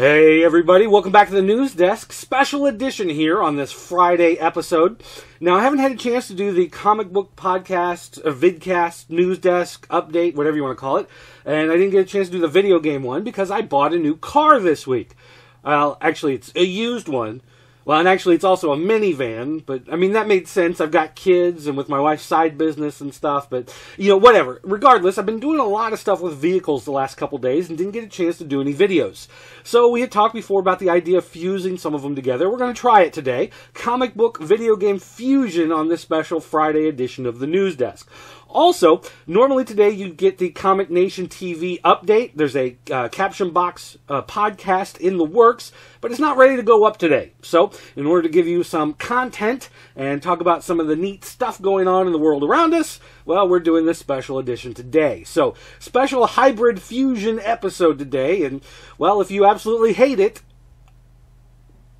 Hey everybody, welcome back to the News Desk, special edition here on this Friday episode. Now, I haven't had a chance to do the comic book podcast, vidcast, News Desk, update, whatever you want to call it, and I didn't get a chance to do the video game one because I bought a new car this week. Well, actually, it's a used one. Well, and actually, it's also a minivan, but, I mean, that made sense. I've got kids, and with my wife's side business and stuff, but, you know, whatever. Regardless, I've been doing a lot of stuff with vehicles the last couple days and didn't get a chance to do any videos. So, we had talked before about the idea of fusing some of them together. We're going to try it today. Comic book video game fusion on this special Friday edition of the News Desk. Also, normally today you get the Comic Nation TV update. There's a caption box podcast in the works, but it's not ready to go up today. So, in order to give you some content and talk about some of the neat stuff going on in the world around us, well, we're doing this special edition today. So, special hybrid fusion episode today, and, well, if you absolutely hate it,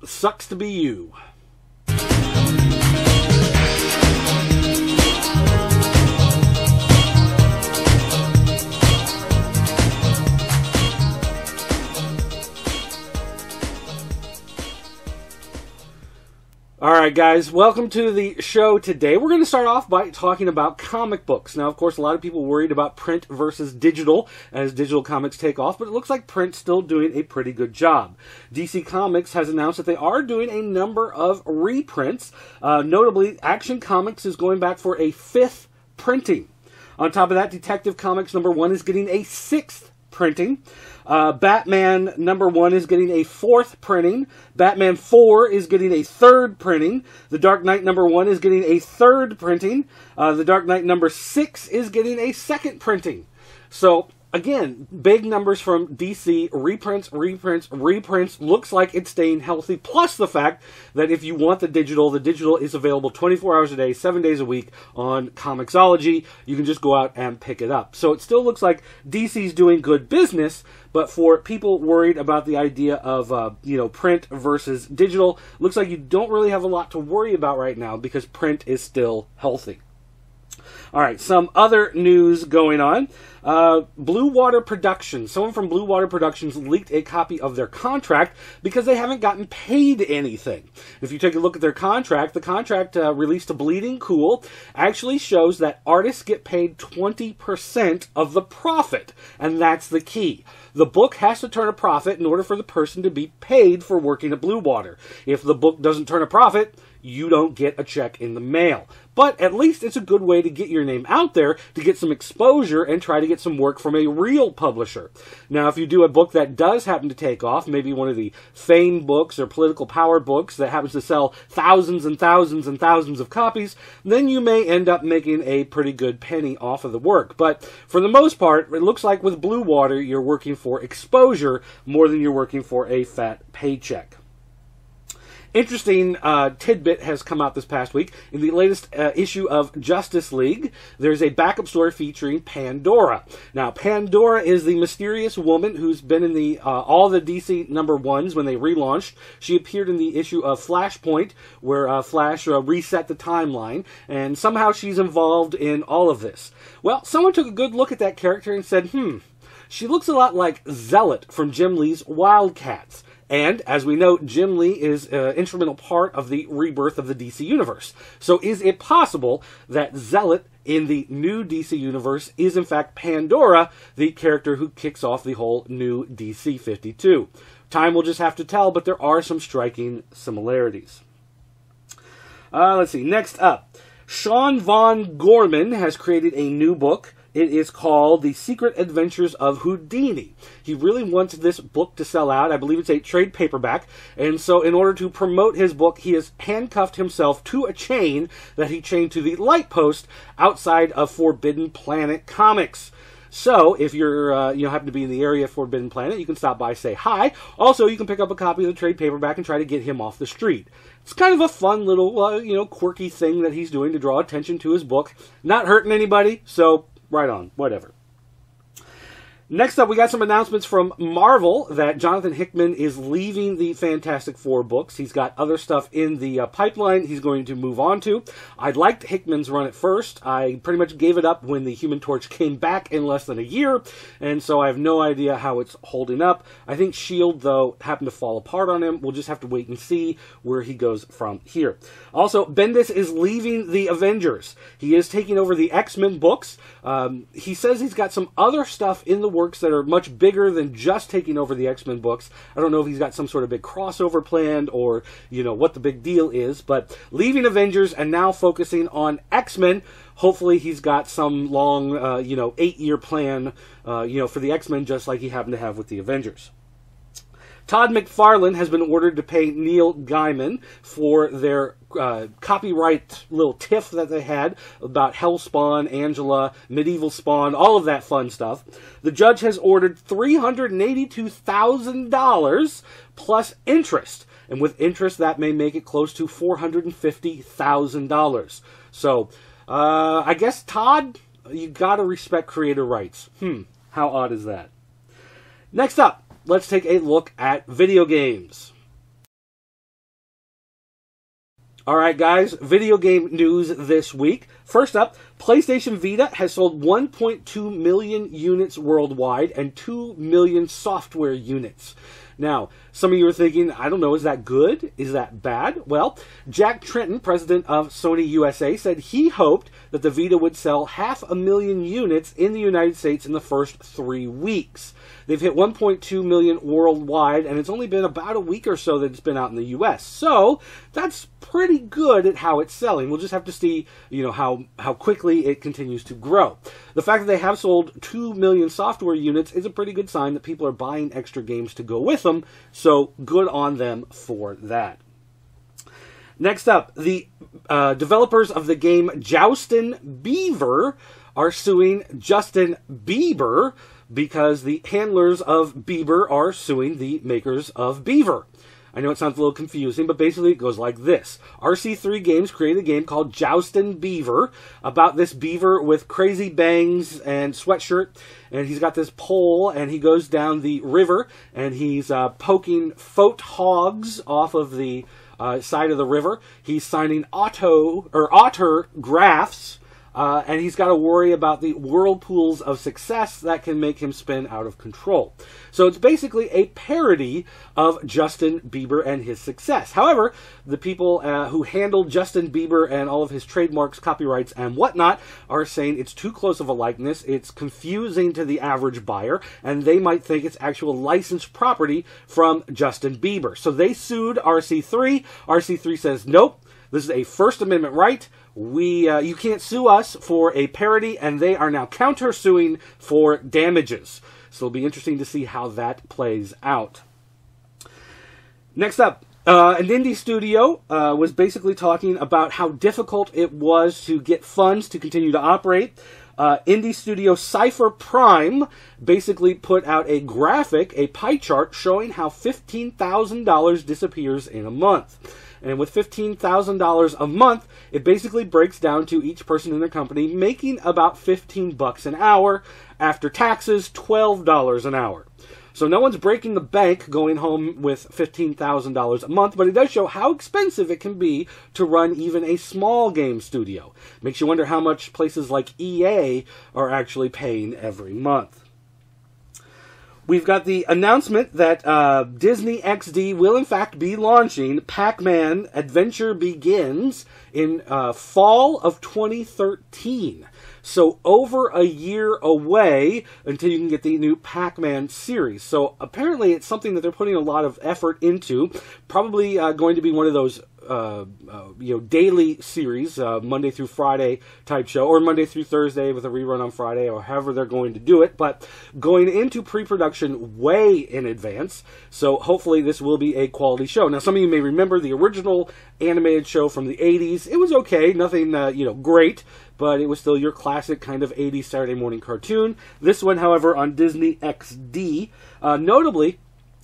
sucks to be you. Alright guys, welcome to the show today. We're going to start off by talking about comic books. Now, of course, a lot of people worried about print versus digital as digital comics take off, but it looks like print's still doing a pretty good job. DC Comics has announced that they are doing a number of reprints. Notably, Action Comics is going back for a 5th printing. On top of that, Detective Comics #1 is getting a 6th printing. Batman #1 is getting a 4th printing. Batman 4 is getting a 3rd printing. The Dark Knight #1 is getting a 3rd printing. The Dark Knight #6 is getting a 2nd printing. So, again, big numbers from DC, reprints. Looks like it's staying healthy. Plus the fact that if you want the digital is available 24 hours a day, 7 days a week on Comixology. You can just go out and pick it up. So it still looks like DC's doing good business, but for people worried about the idea of, print versus digital, looks like you don't really have a lot to worry about right now because print is still healthy. All right, some other news going on. Blue Water Productions. Someone from Blue Water Productions leaked a copy of their contract because they haven't gotten paid anything. If you take a look at their contract, the contract released to Bleeding Cool actually shows that artists get paid 20% of the profit, and that's the key. The book has to turn a profit in order for the person to be paid for working at Blue Water. If the book doesn't turn a profit, you don't get a check in the mail. But at least it's a good way to get your name out there, to get some exposure, and try to get some work from a real publisher. Now, if you do a book that does happen to take off, maybe one of the fame books or political power books that happens to sell thousands and thousands and thousands of copies, then you may end up making a pretty good penny off of the work. But for the most part, it looks like with Blue Water, you're working for exposure more than you're working for a fat paycheck. Interesting tidbit has come out this past week. In the latest issue of Justice League, there's a backup story featuring Pandora. Now, Pandora is the mysterious woman who's been in the all the DC #1s when they relaunched. She appeared in the issue of Flashpoint, where Flash reset the timeline, and somehow she's involved in all of this. Well, someone took a good look at that character and said, she looks a lot like Zealot from Jim Lee's Wildcats. And, as we know, Jim Lee is an instrumental part of the rebirth of the DC Universe. So is it possible that Zealot in the new DC Universe is, in fact, Pandora, the character who kicks off the whole new DC 52? Time will just have to tell, but there are some striking similarities. Let's see. Next up, Sean Von Gorman has created a new book. It is called The Secret Adventures of Houdini. He really wants this book to sell out. I believe it's a trade paperback. And so in order to promote his book, he has handcuffed himself to a chain that he chained to the light post outside of Forbidden Planet Comics. So, if you're, happen to be in the area of Forbidden Planet, you can stop by, say hi. Also, you can pick up a copy of the trade paperback and try to get him off the street. It's kind of a fun little, quirky thing that he's doing to draw attention to his book. Not hurting anybody, so right on, whatever. Next up, we got some announcements from Marvel that Jonathan Hickman is leaving the Fantastic Four books. He's got other stuff in the pipeline he's going to move on to. I liked Hickman's run at first. I pretty much gave it up when the Human Torch came back in less than a year, and so I have no idea how it's holding up. I think S.H.I.E.L.D., though, happened to fall apart on him. We'll just have to wait and see where he goes from here. Also, Bendis is leaving the Avengers. He is taking over the X-Men books. He says he's got some other stuff in the works that are much bigger than just taking over the X-Men books. I don't know if he's got some sort of big crossover planned or, what the big deal is, but leaving Avengers and now focusing on X-Men. Hopefully he's got some long, 8-year plan, for the X-Men, just like he happened to have with the Avengers. Todd McFarlane has been ordered to pay Neil Gaiman for their copyright little tiff that they had about Hellspawn, Angela, Medieval Spawn, all of that fun stuff. The judge has ordered $382,000 plus interest. And with interest, that may make it close to $450,000. So, I guess, Todd, you gotta respect creator rights. How odd is that? Next up, let's take a look at video games. Alright guys, video game news this week. First up, PlayStation Vita has sold 1.2 million units worldwide and 2 million software units. Now, some of you are thinking, I don't know, is that good? Is that bad? Well, Jack Tretton, president of Sony USA, said he hoped that the Vita would sell 500,000 units in the United States in the first 3 weeks. They've hit 1.2 million worldwide, and it's only been about a week or so that it's been out in the US. So, that's pretty good at how it's selling. We'll just have to see, how quickly it continues to grow. The fact that they have sold 2 million software units is a pretty good sign that people are buying extra games to go with them, so good on them for that. Next up, the developers of the game Joustin' Beaver are suing Justin Bieber because the handlers of Bieber are suing the makers of Beaver. I know it sounds a little confusing, but basically it goes like this. RC3 Games created a game called Joustin' Beaver about this beaver with crazy bangs and sweatshirt, and he's got this pole, and he goes down the river, and he's poking hogs off of the side of the river. He's signing autographs, and he's got to worry about the whirlpools of success that can make him spin out of control. So it's basically a parody of Justin Bieber and his success. However, the people who handled Justin Bieber and all of his trademarks, copyrights, and whatnot are saying it's too close of a likeness, it's confusing to the average buyer, and they might think it's actual licensed property from Justin Bieber. So they sued RC3. RC3 says, nope, this is a First Amendment right. You can't sue us for a parody, and they are now counter-suing for damages. So it'll be interesting to see how that plays out. Next up, an indie studio was basically talking about how difficult it was to get funds to continue to operate. Indie studio Cypher Prime basically put out a graphic, a pie chart, showing how $15,000 disappears in a month. And with $15,000 a month, it basically breaks down to each person in the company making about $15 an hour. After taxes, $12 an hour. So no one's breaking the bank going home with $15,000 a month, but it does show how expensive it can be to run even a small game studio. Makes you wonder how much places like EA are actually paying every month. We've got the announcement that Disney XD will in fact be launching Pac-Man Adventure Begins in fall of 2013. So over a year away until you can get the new Pac-Man series. So apparently it's something that they're putting a lot of effort into. Probably going to be one of those daily series, Monday through Friday type show, or Monday through Thursday with a rerun on Friday, or however they're going to do it, but going into pre-production way in advance, so hopefully this will be a quality show. Now, some of you may remember the original animated show from the 80s. It was okay, nothing, great, but it was still your classic kind of 80s Saturday morning cartoon. This one, however, on Disney XD, notably,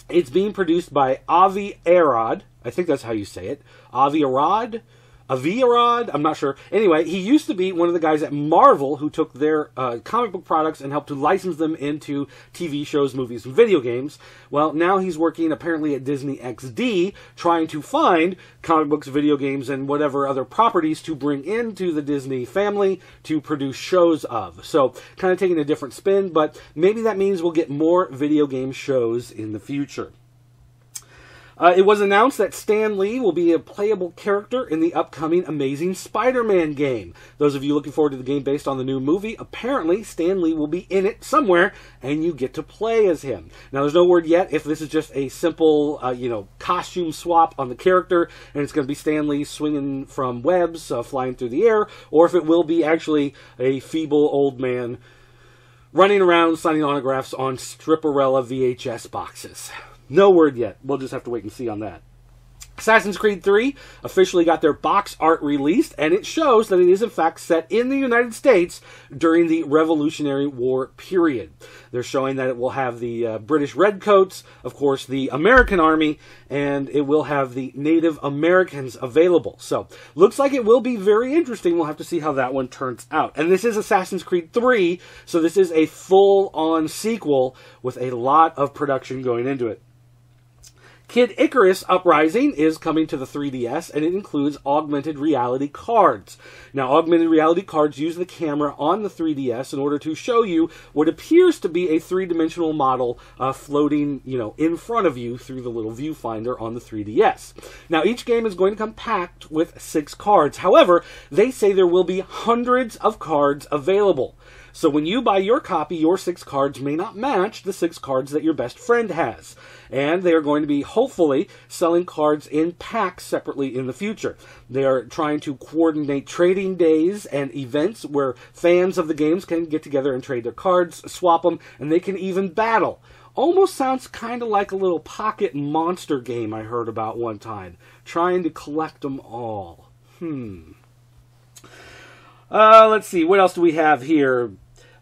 it's being produced by Avi Arad. I think that's how you say it. Avi Arad. Avirad, I'm not sure. Anyway, he used to be one of the guys at Marvel who took their comic book products and helped to license them into TV shows, movies, and video games. Well, now he's working apparently at Disney XD, trying to find comic books, video games, and whatever other properties to bring into the Disney family to produce shows of. So, kind of taking a different spin, but maybe that means we'll get more video game shows in the future. It was announced that Stan Lee will be a playable character in the upcoming Amazing Spider-Man game. Those of you looking forward to the game based on the new movie, apparently Stan Lee will be in it somewhere, and you get to play as him. Now, there's no word yet if this is just a simple, costume swap on the character, and it's going to be Stan Lee swinging from webs, flying through the air, or if it will be actually a feeble old man running around signing autographs on Stripperella VHS boxes. No word yet. We'll just have to wait and see on that. Assassin's Creed 3 officially got their box art released, and it shows that it is in fact set in the United States during the Revolutionary War period. They're showing that it will have the British Redcoats, of course the American Army, and it will have the Native Americans available. So, looks like it will be very interesting. We'll have to see how that one turns out. And this is Assassin's Creed 3, so this is a full-on sequel with a lot of production going into it. Kid Icarus Uprising is coming to the 3DS, and it includes augmented reality cards. Now, augmented reality cards use the camera on the 3DS in order to show you what appears to be a three-dimensional model floating, in front of you through the little viewfinder on the 3DS. Now, each game is going to come packed with 6 cards. However, they say there will be hundreds of cards available. So when you buy your copy, your 6 cards may not match the 6 cards that your best friend has. And they are going to be, hopefully, selling cards in packs separately in the future. They are trying to coordinate trading days and events where fans of the games can get together and trade their cards, swap them, and they can even battle. Almost sounds kind of like a little pocket monster game I heard about one time. Trying to collect them all. Let's see, what else do we have here?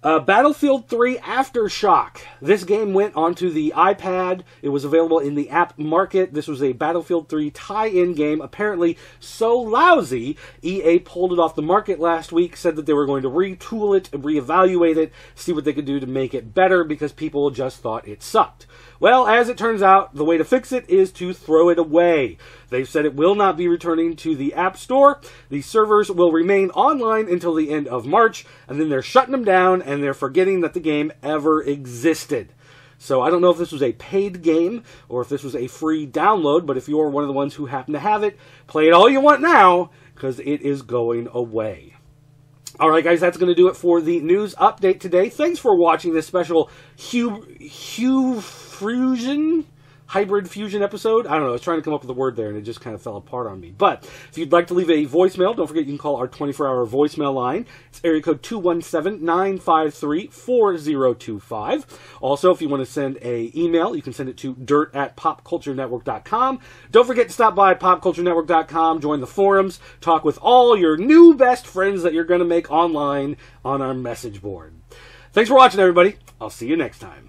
Battlefield 3 Aftershock. This game went onto the iPad. It was available in the app market. This was a Battlefield 3 tie-in game. Apparently so lousy, EA pulled it off the market last week, said that they were going to retool it, reevaluate it, see what they could do to make it better because people just thought it sucked. Well, as it turns out, the way to fix it is to throw it away. They've said it will not be returning to the App Store. The servers will remain online until the end of March, and then they're shutting them down, and they're forgetting that the game ever existed. So I don't know if this was a paid game, or if this was a free download, but if you're one of the ones who happen to have it, play it all you want now, because it is going away. Alright guys, that's going to do it for the news update today. Thanks for watching this special hybrid fusion episode. I don't know, I was trying to come up with a word there and it just kind of fell apart on me. But if you'd like to leave a voicemail, don't forget you can call our 24-hour voicemail line. It's area code 217-953-4025. Also, if you want to send an email, you can send it to dirt@popculturenetwork.com. Don't forget to stop by popculturenetwork.com, join the forums, talk with all your new best friends that you're going to make online on our message board. Thanks for watching, everybody. I'll see you next time.